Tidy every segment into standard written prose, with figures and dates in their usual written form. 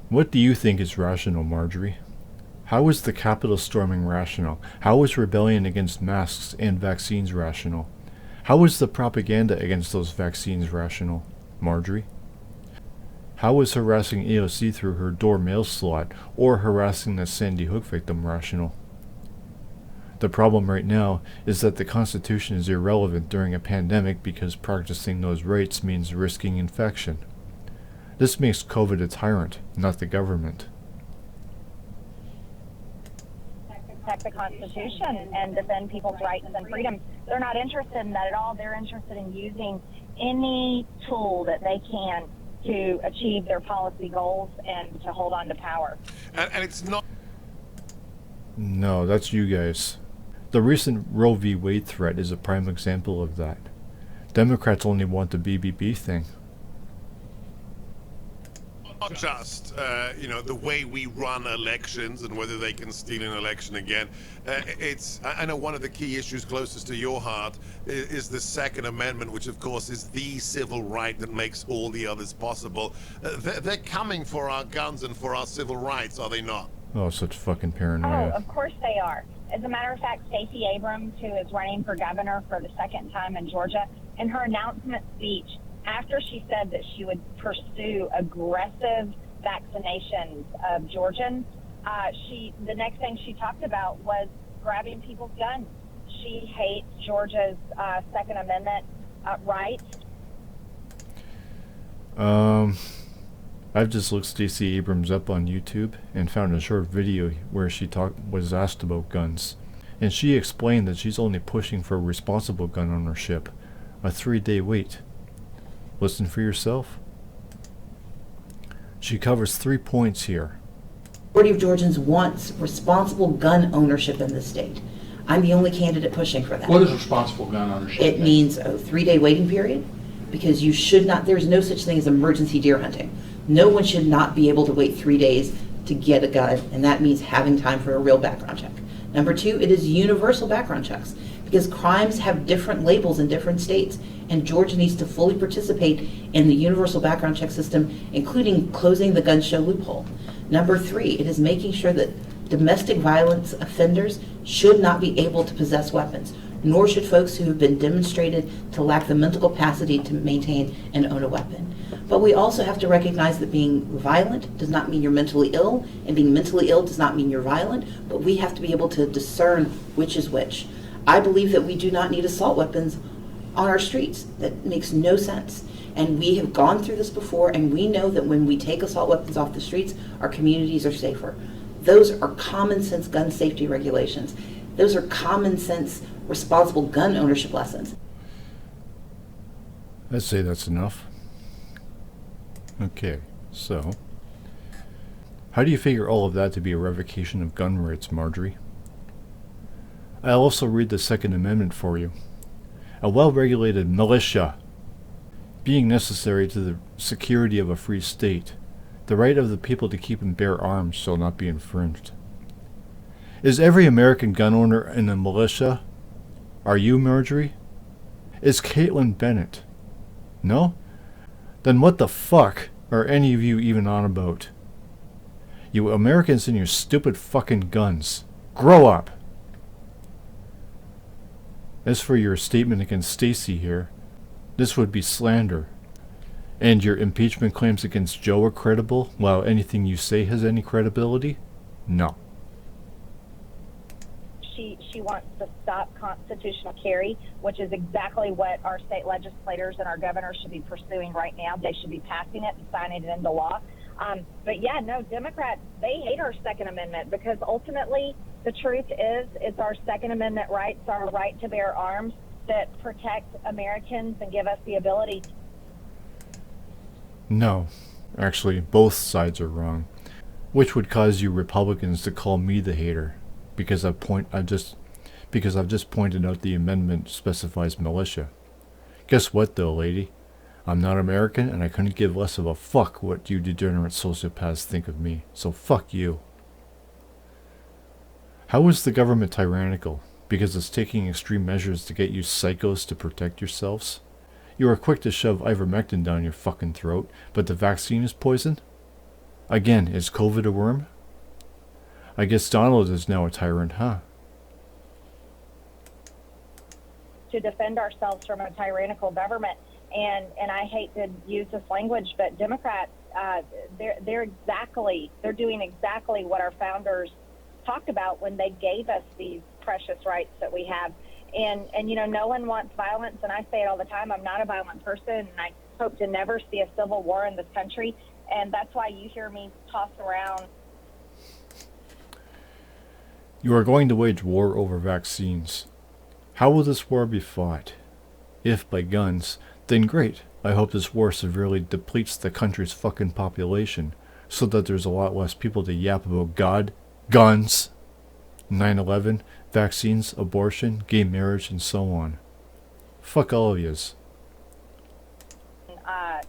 What do you think is rational, Marjorie? How is the Capitol storming rational? How is rebellion against masks and vaccines rational? How is the propaganda against those vaccines rational, Marjorie? How is harassing AOC through her door mail slot or harassing the Sandy Hook victim rational? The problem right now is that the Constitution is irrelevant during a pandemic because practicing those rights means risking infection. This makes COVID a tyrant, not the government. Protect the Constitution and defend people's rights and freedoms. They're not interested in that at all. They're interested in using any tool that they can to achieve their policy goals and to hold on to power. And it's not... No, that's you guys. The recent Roe v. Wade threat is a prime example of that. Democrats only want the BBB thing. Not just, the way we run elections and whether they can steal an election again. I know one of the key issues closest to your heart is the Second Amendment, which of course is the civil right that makes all the others possible. They're coming for our guns and for our civil rights, are they not? Oh, such fucking paranoia. Oh, of course they are. As a matter of fact, Stacey Abrams, who is running for governor for the second time in Georgia, in her announcement speech, after she said that she would pursue aggressive vaccinations of Georgians, the next thing she talked about was grabbing people's guns. She hates Georgia's Second Amendment rights. I've just looked Stacey Abrams up on YouTube and found a short video where she was asked about guns. And she explained that she's only pushing for responsible gun ownership, a 3-day wait. Listen for yourself. She covers 3 points here. The majority of Georgians wants responsible gun ownership in the state. I'm the only candidate pushing for that. What is responsible gun ownership? It means a 3-day waiting period, because you should not, there's no such thing as emergency deer hunting. No one should not be able to wait 3 days to get a gun, and that means having time for a real background check. Number 2, it is universal background checks, because crimes have different labels in different states, and Georgia needs to fully participate in the universal background check system, including closing the gun show loophole. Number 3, it is making sure that domestic violence offenders should not be able to possess weapons, nor should folks who have been demonstrated to lack the mental capacity to maintain and own a weapon. But we also have to recognize that being violent does not mean you're mentally ill, and being mentally ill does not mean you're violent, but we have to be able to discern which is which. I believe that we do not need assault weapons on our streets. That makes no sense. And we have gone through this before, and we know that when we take assault weapons off the streets, our communities are safer. Those are common sense gun safety regulations. Those are common sense responsible gun ownership lessons. I'd say that's enough. Okay, so how do you figure all of that to be a revocation of gun rights, Marjorie? I'll also read the Second Amendment for you. A well-regulated militia, being necessary to the security of a free state, the right of the people to keep and bear arms shall not be infringed. Is every American gun owner in a militia? Are you, Marjorie? Is Caitlin Bennett? No? Then what the fuck are any of you even on about? You Americans and your stupid fucking guns. Grow up! As for your statement against Stacey here, this would be slander. And your impeachment claims against Joe are credible, while anything you say has any credibility? No. She wants to stop constitutional carry, which is exactly what our state legislators and our governors should be pursuing right now. They should be passing it and signing it into law. But yeah, no, Democrats, they hate our Second Amendment because ultimately the truth is it's our Second Amendment rights, our right to bear arms that protect Americans and give us the ability. No. Actually, both sides are wrong. Which would cause you Republicans to call me the hater. Because I've just pointed out the amendment specifies militia. Guess what though, lady? I'm not American and I couldn't give less of a fuck what you degenerate sociopaths think of me. So fuck you. How is the government tyrannical? Because it's taking extreme measures to get you psychos to protect yourselves? You are quick to shove ivermectin down your fucking throat, but the vaccine is poison? Again, is COVID a worm? I guess Donald is now a tyrant, huh? To defend ourselves from a tyrannical government. And I hate to use this language, but Democrats, they're doing exactly what our founders talked about when they gave us these precious rights that we have. And you know, no one wants violence, and I say it all the time. I'm not a violent person, and I hope to never see a civil war in this country. And that's why you hear me toss around. You are going to wage war over vaccines. How will this war be fought? If by guns, then great. I hope this war severely depletes the country's fucking population, so that there's a lot less people to yap about God, guns, 9/11, vaccines, abortion, gay marriage, and so on. Fuck all of yous.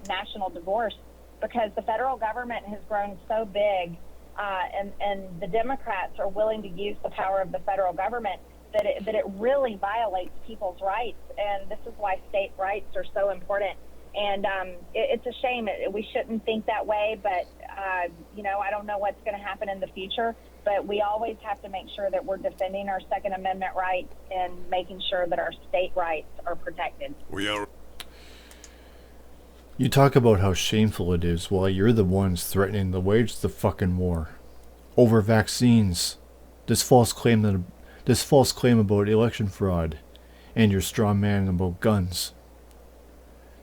National divorce, because the federal government has grown so big, and the Democrats are willing to use the power of the federal government that it really violates people's rights, and this is why state rights are so important. And it's a shame. We shouldn't think that way, but you know, I don't know what's going to happen in the future, but we always have to make sure that we're defending our Second Amendment rights and making sure that our state rights are protected. We are. You talk about how shameful it is while you're the ones threatening to wage the fucking war. Over vaccines. This false claim about election fraud. And your straw man about guns.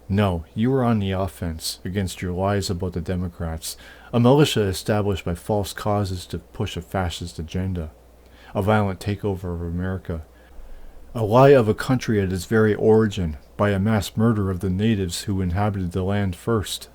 No, you were on the offense against your lies about the Democrats, a militia established by false causes to push a fascist agenda, a violent takeover of America, a lie of a country at its very origin by a mass murder of the natives who inhabited the land first.